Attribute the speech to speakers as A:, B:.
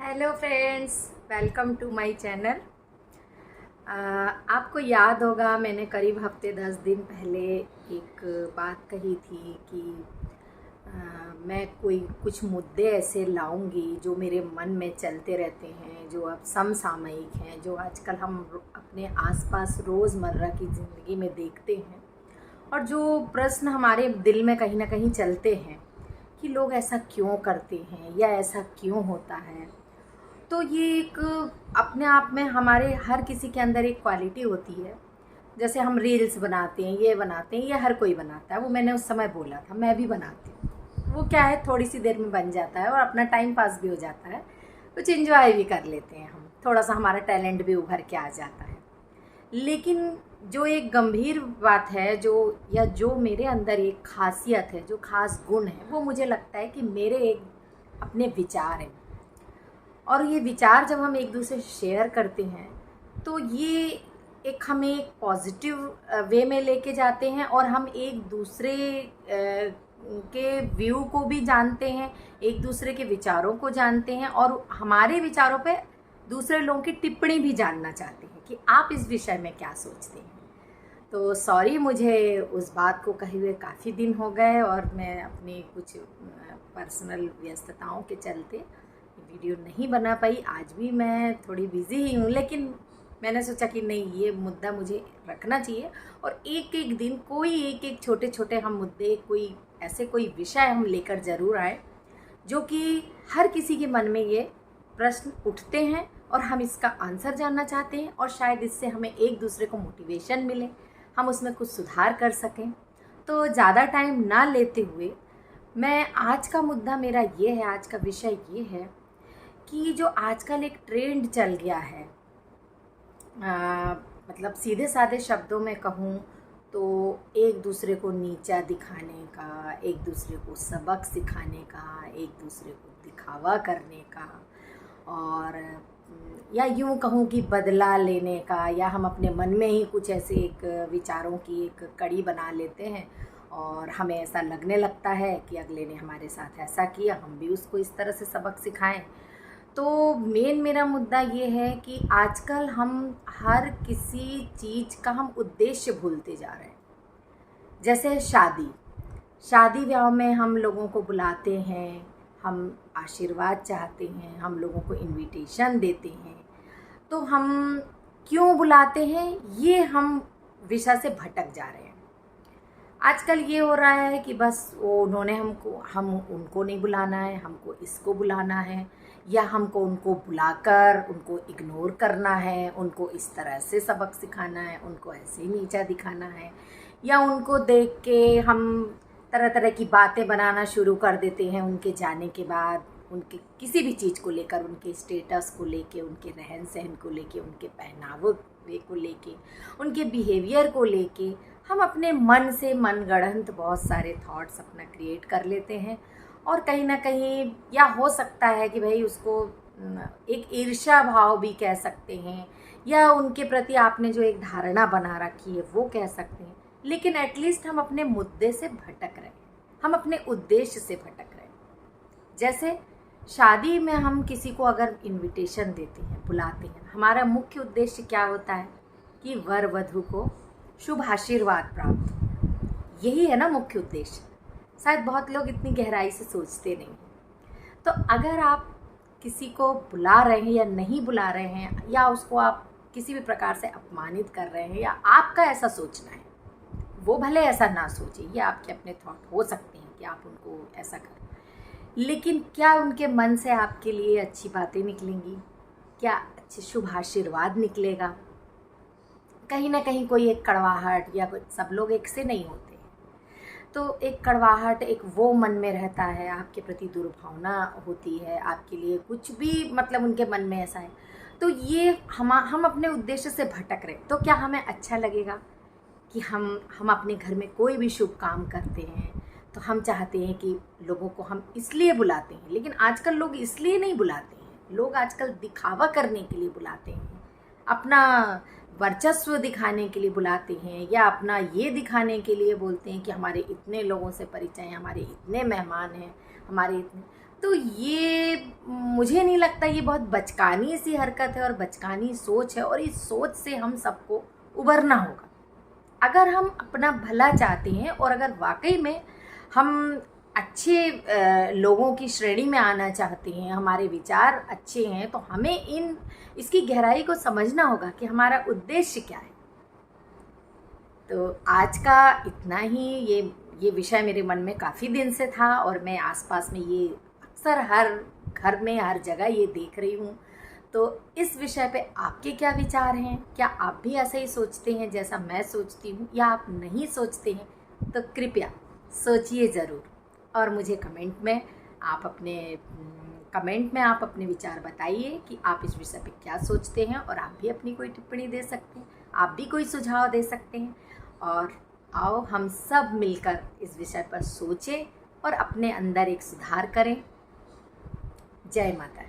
A: Hello friends, welcome to my channel. आपको याद होगा मैंने करीब हफ्ते 10 दिन पहले एक बात कही थी कि मैं कोई कुछ मुद्दे ऐसे लाऊंगी जो मेरे मन में चलते रहते हैं, जो अब समसामयिक हैं, जो आजकल हम अपने आसपास रोज़मर्रा की ज़िंदगी में देखते हैं और जो प्रश्न हमारे दिल में कहीं ना कहीं चलते हैं कि लोग ऐसा क्यों करते हैं या ऐसा क्यों होता है। तो ये एक अपने आप में हमारे हर किसी के अंदर एक क्वालिटी होती है। जैसे हम रील्स बनाते हैं, ये बनाते हैं, ये हर कोई बनाता है। वो मैंने उस समय बोला था, मैं भी बनाती हूँ। वो क्या है, थोड़ी सी देर में बन जाता है और अपना टाइम पास भी हो जाता है, कुछ एंजॉय भी कर लेते हैं हम, थोड़ा सा हमारा टैलेंट भी उभर के आ जाता है। लेकिन जो एक गंभीर बात है, जो मेरे अंदर एक खासियत है, जो खास गुण है, वो मुझे लगता है कि मेरे एक अपने विचार हैं। और ये विचार जब हम एक दूसरे से शेयर करते हैं तो ये एक हमें एक पॉजिटिव वे में लेके जाते हैं और हम एक दूसरे के व्यू को भी जानते हैं, एक दूसरे के विचारों को जानते हैं और हमारे विचारों पे दूसरे लोगों की टिप्पणी भी जानना चाहते हैं कि आप इस विषय में क्या सोचते हैं। तो सॉरी, मुझे उस बात को कहे हुए काफ़ी दिन हो गए और मैं अपनी कुछ पर्सनल व्यस्तताओं के चलते वीडियो नहीं बना पाई। आज भी मैं थोड़ी बिज़ी ही हूँ, लेकिन मैंने सोचा कि नहीं, ये मुद्दा मुझे रखना चाहिए और एक एक दिन कोई एक एक छोटे छोटे हम मुद्दे, कोई ऐसे कोई विषय हम लेकर ज़रूर आए जो कि हर किसी के मन में ये प्रश्न उठते हैं और हम इसका आंसर जानना चाहते हैं और शायद इससे हमें एक दूसरे को मोटिवेशन मिले, हम उसमें कुछ सुधार कर सकें। तो ज़्यादा टाइम ना लेते हुए मैं आज का मुद्दा मेरा ये है, आज का विषय ये है कि जो आजकल एक ट्रेंड चल गया है, मतलब सीधे साधे शब्दों में कहूँ तो एक दूसरे को नीचा दिखाने का, एक दूसरे को सबक सिखाने का, एक दूसरे को दिखावा करने का, और या यूँ कहूँ कि बदला लेने का, या हम अपने मन में ही कुछ ऐसे एक विचारों की एक कड़ी बना लेते हैं और हमें ऐसा लगने लगता है कि अगले ने हमारे साथ ऐसा किया, हम भी उसको इस तरह से सबक सिखाएं। तो मेरा मुद्दा ये है कि आजकल हम हर किसी चीज़ का हम उद्देश्य भूलते जा रहे हैं। जैसे शादी ब्याह में हम लोगों को बुलाते हैं, हम आशीर्वाद चाहते हैं, हम लोगों को इनविटेशन देते हैं, तो हम क्यों बुलाते हैं, ये हम विषय से भटक जा रहे हैं। आजकल ये हो रहा है कि बस वो उन्होंने हम उनको नहीं बुलाना है, हमको इसको बुलाना है, या हमको उनको बुलाकर उनको इग्नोर करना है, उनको इस तरह से सबक सिखाना है, उनको ऐसे ही नीचा दिखाना है, या उनको देख के हम तरह तरह की बातें बनाना शुरू कर देते हैं उनके जाने के बाद, उनके किसी भी चीज़ को लेकर, उनके स्टेटस को लेके, उनके रहन सहन को लेके, उनके पहनावे को लेके, उनके बिहेवियर को लेके हम अपने मन से मनगढ़ंत बहुत सारे थॉट्स अपना क्रिएट कर लेते हैं। और कहीं ना कहीं या हो सकता है कि भाई उसको एक ईर्ष्या भाव भी कह सकते हैं, या उनके प्रति आपने जो एक धारणा बना रखी है वो कह सकते हैं, लेकिन एटलीस्ट हम अपने मुद्दे से भटक रहे हैं, हम अपने उद्देश्य से भटक रहे हैं। जैसे शादी में हम किसी को अगर इनविटेशन देते हैं, बुलाते हैं, हमारा मुख्य उद्देश्य क्या होता है कि वर वधू को शुभ आशीर्वाद प्राप्त हो। यही है ना मुख्य उद्देश्य। शायद बहुत लोग इतनी गहराई से सोचते नहीं हैं। तो अगर आप किसी को बुला रहे हैं या नहीं बुला रहे हैं, या उसको आप किसी भी प्रकार से अपमानित कर रहे हैं, या आपका ऐसा सोचना है, वो भले ऐसा ना सोचे, ये आपके अपने थॉट हो सकते हैं कि आप उनको ऐसा करें, लेकिन क्या उनके मन से आपके लिए अच्छी बातें निकलेंगी? क्या अच्छे शुभ आशीर्वाद निकलेगा? कहीं ना कहीं कोई एक कड़वाहट, या सब लोग एक से नहीं होते, तो एक कड़वाहट, एक वो मन में रहता है, आपके प्रति दुर्भावना होती है, आपके लिए कुछ भी मतलब उनके मन में ऐसा है। तो ये हम अपने उद्देश्य से भटक रहे। तो क्या हमें अच्छा लगेगा कि हम अपने घर में कोई भी शुभ काम करते हैं तो हम चाहते हैं कि लोगों को हम इसलिए बुलाते हैं, लेकिन आजकल लोग इसलिए नहीं बुलाते हैं, लोग आजकल दिखावा करने के लिए बुलाते हैं, अपना वर्चस्व दिखाने के लिए बुलाते हैं, या अपना ये दिखाने के लिए बोलते हैं कि हमारे इतने लोगों से परिचय हैं, हमारे इतने मेहमान हैं, हमारे इतने। तो ये मुझे नहीं लगता ये बहुत बचकानी सी हरकत है और बचकानी सोच है, और इस सोच से हम सबको उबरना होगा। अगर हम अपना भला चाहते हैं और अगर वाकई में हम अच्छे लोगों की श्रेणी में आना चाहते हैं, हमारे विचार अच्छे हैं, तो हमें इसकी गहराई को समझना होगा कि हमारा उद्देश्य क्या है। तो आज का इतना ही। ये विषय मेरे मन में काफ़ी दिन से था और मैं आसपास में ये अक्सर हर घर में हर जगह ये देख रही हूँ। तो इस विषय पे आपके क्या विचार हैं? क्या आप भी ऐसा ही सोचते हैं जैसा मैं सोचती हूँ, या आप नहीं सोचते हैं? तो कृपया सोचिए ज़रूर और मुझे कमेंट में आप अपने विचार बताइए कि आप इस विषय पे क्या सोचते हैं, और आप भी अपनी कोई टिप्पणी दे सकते हैं, आप भी कोई सुझाव दे सकते हैं। और आओ हम सब मिलकर इस विषय पर सोचें और अपने अंदर एक सुधार करें। जय माता दी।